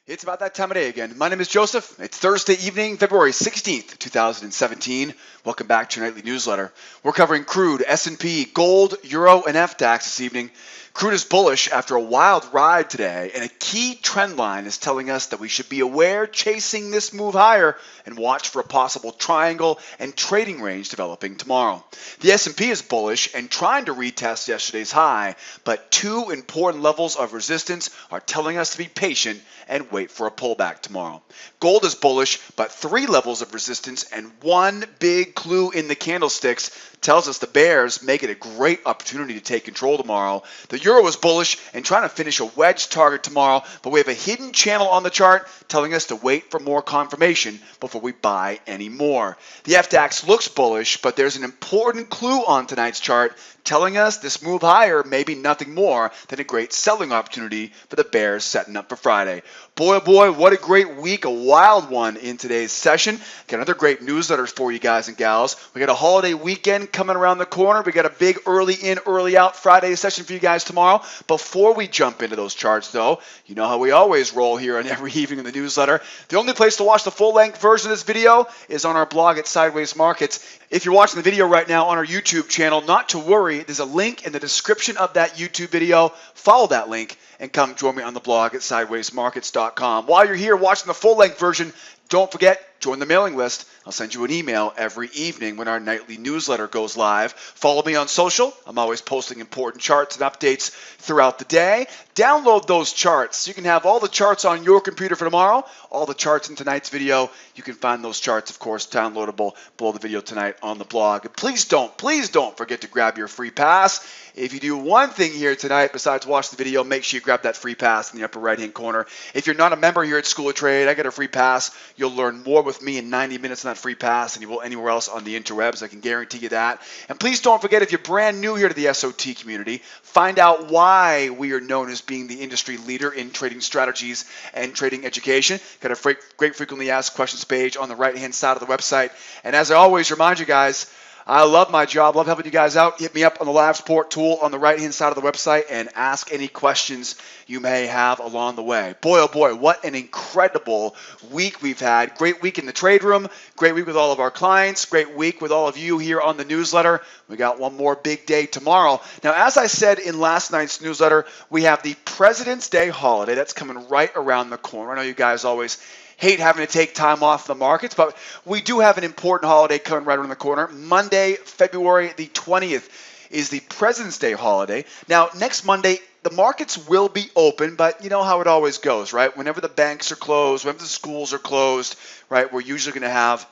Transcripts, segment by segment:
It's about that time of day again. My name is Joseph. It's Thursday evening, February 16th, 2017. Welcome back to your nightly newsletter. We're covering crude, S&P, gold, euro, and FDAX this evening. Crude is bullish after a wild ride today, and a key trend line is telling us that we should be aware chasing this move higher and watch for a possible triangle and trading range developing tomorrow. The S&P is bullish and trying to retest yesterday's high, but two important levels of resistance are telling us to be patient and wait for a pullback tomorrow. Gold is bullish, but three levels of resistance and one big clue in the candlesticks tells us the bears make it a great opportunity to take control tomorrow. The euro is bullish and trying to finish a wedge target tomorrow, but we have a hidden channel on the chart telling us to wait for more confirmation before we buy any more. The FDAX looks bullish, but there's an important clue on tonight's chart telling us this move higher may be nothing more than a great selling opportunity for the bears setting up for Friday. Boy, oh boy, what a great week, a wild one in today's session. Got another great newsletters for you guys and gals. We got a holiday weekend coming around the corner. We got a big early in, early out Friday session for you guys tomorrow. Before we jump into those charts, though, you know how we always roll here on every evening in the newsletter. The only place to watch the full-length version of this video is on our blog at Sideways Markets. If you're watching the video right now on our YouTube channel, not to worry, there's a link in the description of that YouTube video. Follow that link and come join me on the blog at sidewaysmarkets.com. While you're here watching the full-length version, don't forget, join the mailing list. I'll send you an email every evening when our nightly newsletter goes live. Follow me on social. I'm always posting important charts and updates throughout the day. Download those charts. You can have all the charts on your computer for tomorrow, all the charts in tonight's video. You can find those charts, of course, downloadable below the video tonight on the blog. And please don't forget to grab your free pass. If you do one thing here tonight besides watch the video, make sure you grab that free pass in the upper right-hand corner. If you're not a member here at School of Trade, I get a free pass. You'll learn more with me in 90 minutes on that free pass than you will anywhere else on the interwebs. I can guarantee you that. And please don't forget, if you're brand new here to the SOT community, find out why we are known as being the industry leader in trading strategies and trading education. Got a great frequently asked questions page on the right-hand side of the website. And as I always remind you guys, I love my job, love helping you guys out. Hit me up on the live support tool on the right-hand side of the website and ask any questions you may have along the way. Boy, oh boy, what an incredible week we've had. Great week in the trade room, great week with all of our clients, great week with all of you here on the newsletter. We got one more big day tomorrow. Now, as I said in last night's newsletter, we have the President's Day holiday. That's coming right around the corner. I know you guys always hate having to take time off the markets, but we do have an important holiday coming right around the corner. Monday, February the 20th is the President's Day holiday. Now, next Monday, the markets will be open, but you know how it always goes, right? Whenever the banks are closed, whenever the schools are closed, right, we're usually going to have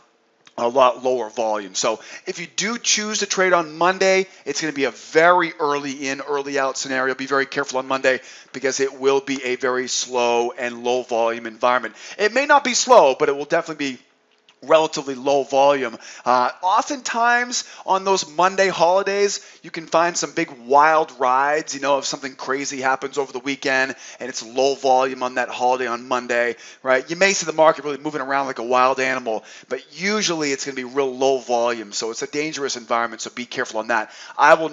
a lot lower volume. So if you do choose to trade on Monday, it's going to be a very early in, early out scenario. Be very careful on Monday because it will be a very slow and low volume environment. It may not be slow, but it will definitely be relatively low volume. Oftentimes on those Monday holidays, you can find some big wild rides. You know, if something crazy happens over the weekend and it's low volume on that holiday on Monday, right? You may see the market really moving around like a wild animal, but usually it's going to be real low volume. So it's a dangerous environment. So be careful on that. I will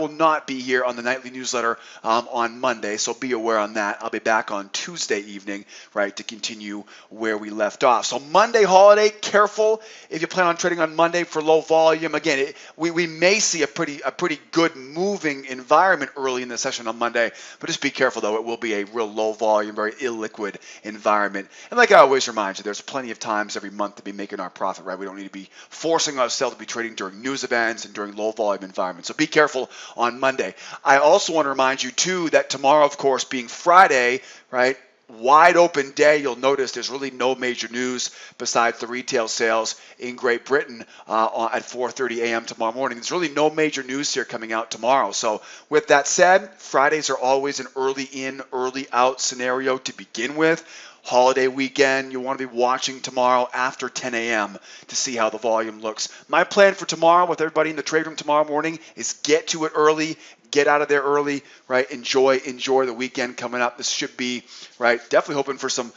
not be here on the nightly newsletter on Monday. So be aware on that. I'll be back on Tuesday evening, right, to continue where we left off. So Monday holiday. Careful if you plan on trading on Monday for low volume. Again, we may see a pretty good moving environment early in the session on Monday, but just be careful though. It will be a real low volume, very illiquid environment. And like I always remind you, there's plenty of times every month to be making our profit, right? We don't need to be forcing ourselves to be trading during news events and during low volume environments. So be careful on Monday. I also want to remind you too that tomorrow, of course, being Friday, right? Wide open day. You'll notice there's really no major news besides the retail sales in Great Britain at 4:30 a.m. tomorrow morning. There's really no major news here coming out tomorrow. So with that said, Fridays are always an early in, early out scenario to begin with. Holiday weekend, you want to be watching tomorrow after 10 a.m. to see how the volume looks. My plan for tomorrow with everybody in the trade room tomorrow morning is get to it early, get out of there early, right? Enjoy the weekend coming up. This should be, right, definitely hoping for some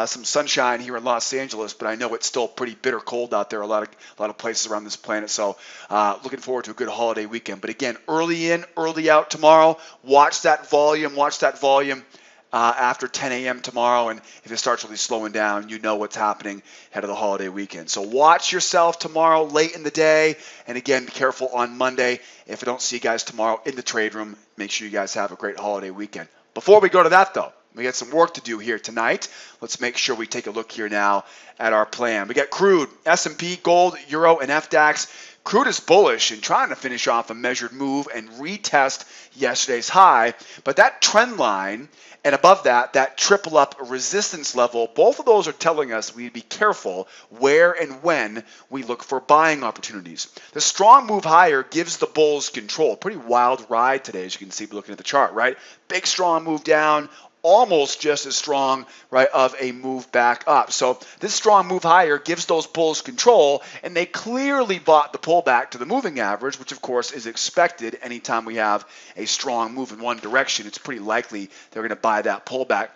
sunshine here in Los Angeles, but I know it's still pretty bitter cold out there, a lot of places around this planet. So looking forward to a good holiday weekend. But again, early in, early out tomorrow. Watch that volume. after 10 a.m. tomorrow, and if it starts really slowing down, you know what's happening ahead of the holiday weekend. So watch yourself tomorrow late in the day, and again, be careful on Monday. If I don't see you guys tomorrow in the trade room, make sure you guys have a great holiday weekend. Before we go to that, though, we got some work to do here tonight. Let's make sure we take a look here now at our plan. We got crude, S&P, gold, euro, and FDAX. Crude is bullish and trying to finish off a measured move and retest yesterday's high, but that trend line and above that, that triple up resistance level, both of those are telling us we need to be careful where and when we look for buying opportunities. The strong move higher gives the bulls control. Pretty wild ride today, as you can see looking at the chart, right? Big strong move down, almost just as strong, right, of a move back up. So this strong move higher gives those bulls control, and they clearly bought the pullback to the moving average, which of course is expected anytime we have a strong move in one direction. It's pretty likely they're going to buy that pullback.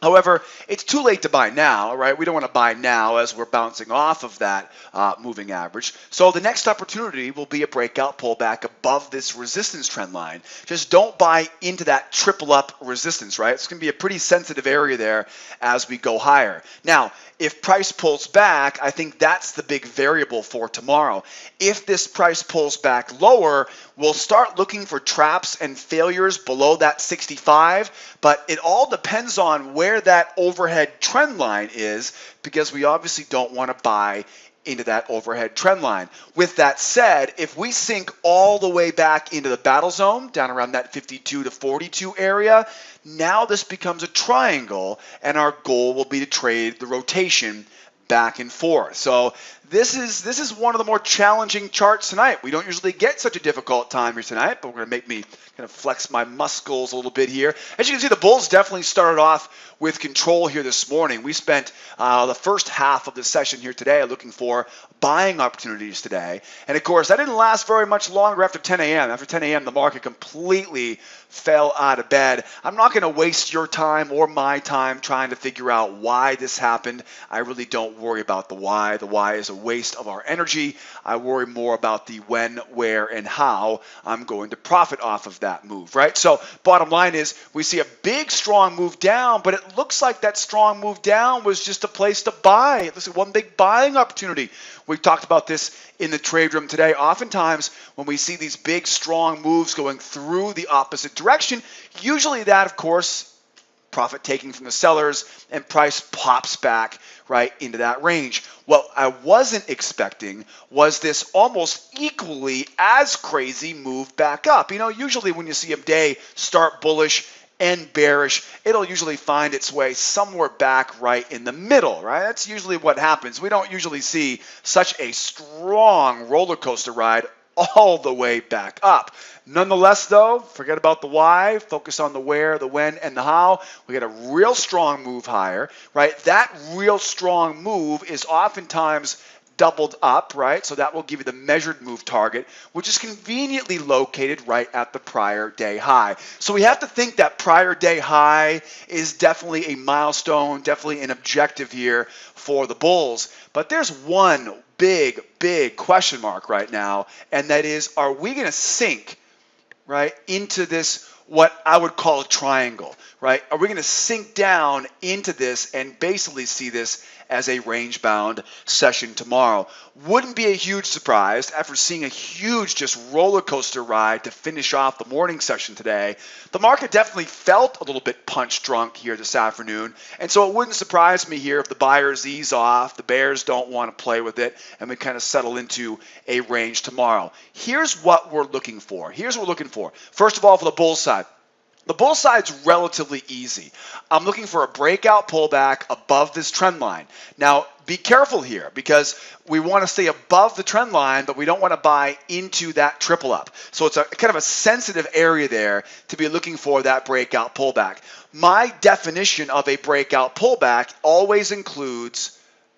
However, it's too late to buy now, right? We don't want to buy now as we're bouncing off of that moving average. So the next opportunity will be a breakout pullback above this resistance trend line. Just don't buy into that triple up resistance, right? It's going to be a pretty sensitive area there as we go higher. Now, if price pulls back, I think that's the big variable for tomorrow. If this price pulls back lower, we'll start looking for traps and failures below that 65, but it all depends on where that overhead trend line is, because we obviously don't want to buy into that overhead trend line. With that said, if we sink all the way back into the battle zone, down around that 52 to 42 area, now this becomes a triangle, and our goal will be to trade the rotation back and forth. So this is one of the more challenging charts tonight. We don't usually get such a difficult time here tonight, but we're going to make me kind of flex my muscles a little bit here. As you can see, the bulls definitely started off with control here this morning. We spent the first half of the session here today looking for buying opportunities today. And of course, that didn't last very much longer after 10 a.m. After 10 a.m., the market completely fell out of bed. I'm not going to waste your time or my time trying to figure out why this happened. I really don't worry about the why. The why is a waste of our energy. I worry more about the when, where, and how I'm going to profit off of that move, right? So bottom line is we see a big, strong move down, but it looks like that strong move down was just a place to buy. It looks like one big buying opportunity. We talked about this in the trade room today. Oftentimes, when we see these big, strong moves going through the opposite direction, usually that, of course, profit taking from the sellers, and price pops back right into that range. What I wasn't expecting was this almost equally as crazy move back up. You know, usually when you see a day start bullish and bearish, it'll usually find its way somewhere back right in the middle, right? That's usually what happens. We don't usually see such a strong roller coaster ride all the way back up. Nonetheless, though, forget about the why, focus on the where, the when, and the how. We get a real strong move higher, right? That real strong move is oftentimes doubled up, right? So that will give you the measured move target, which is conveniently located right at the prior day high. So we have to think that prior day high is definitely a milestone, definitely an objective here for the bulls. But there's one big question mark right now, and that is, are we going to sink right into this, what I would call a triangle, right? Are we going to sink down into this and basically see this as a range-bound session tomorrow? Wouldn't be a huge surprise after seeing a huge just roller coaster ride to finish off the morning session today. The market definitely felt a little bit punch drunk here this afternoon, and so it wouldn't surprise me here if the buyers ease off, the bears don't want to play with it, and we kind of settle into a range tomorrow. Here's what we're looking for. First of all, for the bull side. The bull side's relatively easy. I'm looking for a breakout pullback above this trend line. Now, be careful here because we want to stay above the trend line, but we don't want to buy into that triple up. So it's a kind of a sensitive area there to be looking for that breakout pullback. My definition of a breakout pullback always includes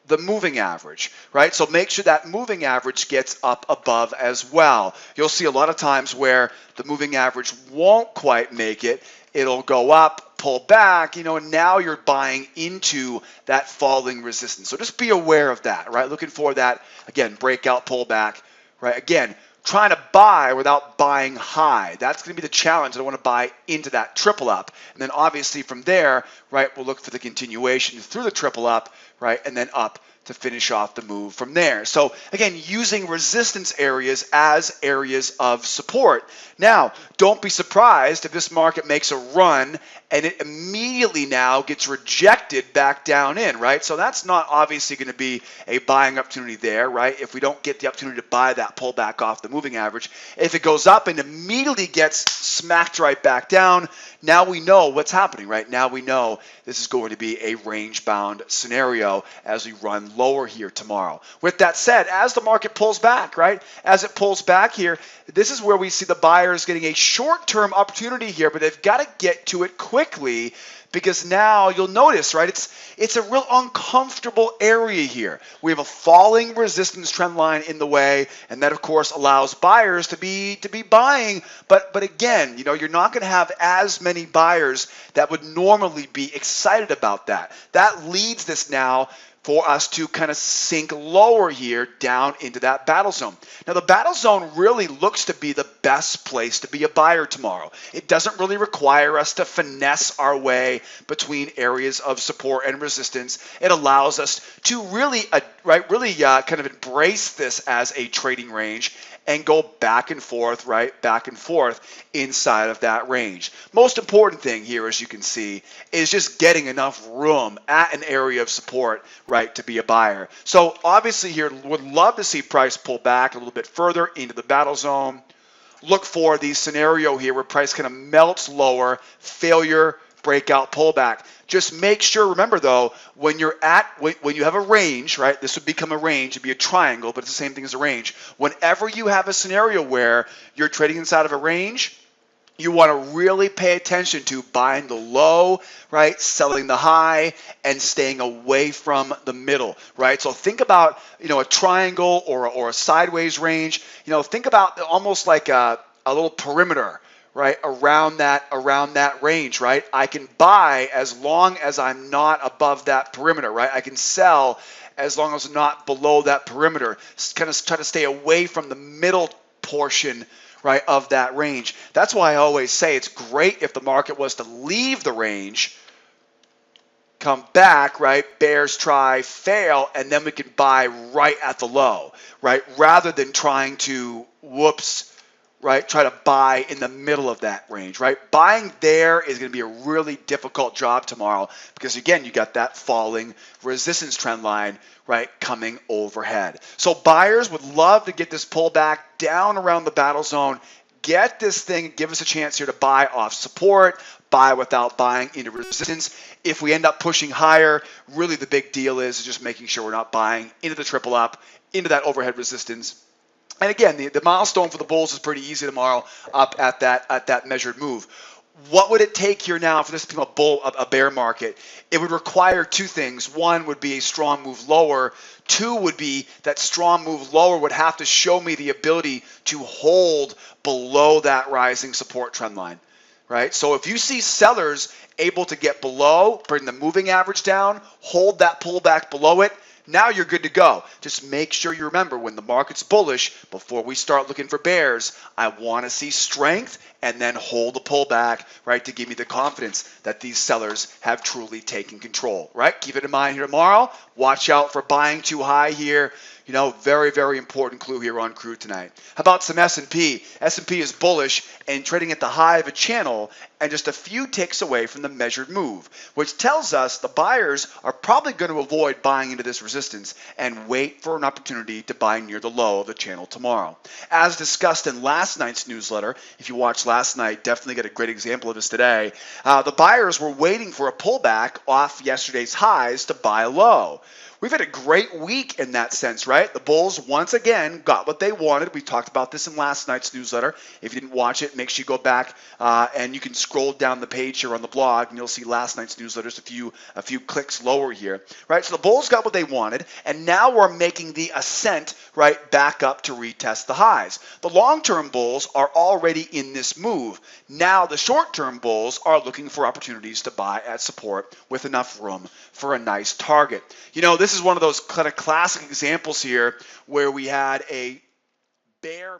the moving average, right? So make sure that moving average gets up above as well. You'll see a lot of times where the moving average won't quite make it. It'll go up, pull back, and now you're buying into that falling resistance. So just be aware of that, right? Looking for that, again, breakout pullback, right? Again, trying to buy without buying high. That's going to be the challenge. I don't want to buy into that triple up. And then obviously from there, right, we'll look for the continuation through the triple up, right, and then up to finish off the move from there. So again, using resistance areas as areas of support. Now, don't be surprised if this market makes a run and it immediately now gets rejected back down in, right? So that's not obviously going to be a buying opportunity there, right? If we don't get the opportunity to buy that pullback off the moving average. If it goes up and immediately gets smacked right back down, now we know what's happening, right? Now we know this is going to be a range-bound scenario as we run lower here tomorrow. With that said, as the market pulls back, right? As it pulls back here, this is where we see the buyers getting a short-term opportunity here, but they've got to get to it quickly because now you'll notice, right, it's a real uncomfortable area here. We have a falling resistance trend line in the way, and that of course allows buyers to be buying, but again, you know, you're not going to have as many buyers that would normally be excited about that. That leads this now for us to kind of sink lower here down into that battle zone. Now the battle zone really looks to be the best place to be a buyer tomorrow. It doesn't really require us to finesse our way between areas of support and resistance. It allows us to really, kind of embrace this as a trading range and go back and forth, right, back and forth inside of that range. Most important thing here, as you can see, is just getting enough room at an area of support, right, to be a buyer. So obviously here, would love to see price pull back a little bit further into the battle zone. Look for the scenario here where price kind of melts lower, failure, breakout, pullback. Just make sure, remember though, when you have a range, right, this would become a range, it'd be a triangle, but it's the same thing as a range. Whenever you have a scenario where you're trading inside of a range, you want to really pay attention to buying the low, right, selling the high, and staying away from the middle, right? So think about, you know, a triangle or a sideways range. You know, think about almost like a little perimeter, right, around that range, right? I can buy as long as I'm not above that perimeter, right? I can sell as long as I'm not below that perimeter. Kind of try to stay away from the middle portion, right, of that range. That's why I always say it's great if the market was to leave the range, come back, right, bears try, fail, and then we can buy right at the low, right, rather than trying to, right, try to buy in the middle of that range, right? Buying there is going to be a really difficult job tomorrow because, again, you got that falling resistance trend line, right, coming overhead. So buyers would love to get this pullback down around the battle zone, get this thing, give us a chance here to buy off support, buy without buying into resistance. If we end up pushing higher, really the big deal is just making sure we're not buying into the triple up, into that overhead resistance. And again, the milestone for the bulls is pretty easy tomorrow, up at that measured move. What would it take here now for this to become a bear market? It would require two things. One would be a strong move lower. Two would be that strong move lower would have to show me the ability to hold below that rising support trend line, right? So if you see sellers able to get below, bring the moving average down, hold that pullback below it, now you're good to go. Just make sure you remember when the market's bullish, before we start looking for bears, I want to see strength and then hold the pullback, right, to give me the confidence that these sellers have truly taken control, right? Keep it in mind here tomorrow. Watch out for buying too high here. You know, very, very important clue here on crude tonight. How about some S&P? S&P is bullish and trading at the high of a channel and just a few ticks away from the measured move, which tells us the buyers are probably going to avoid buying into this resistance and wait for an opportunity to buy near the low of the channel tomorrow. As discussed in last night's newsletter, if you watched last night, definitely get a great example of this today. The buyers were waiting for a pullback off yesterday's highs to buy low. We've had a great week in that sense, right? The bulls once again got what they wanted. We talked about this in last night's newsletter. If you didn't watch it, make sure you go back and you can scroll down the page here on the blog and you'll see last night's newsletters a few clicks lower here, right? So the bulls got what they wanted, and now we're making the ascent, right, back up to retest the highs. The long-term bulls are already in this move. Now the short-term bulls are looking for opportunities to buy at support with enough room for a nice target. You know, this is one of those kind of classic examples here where we had a bear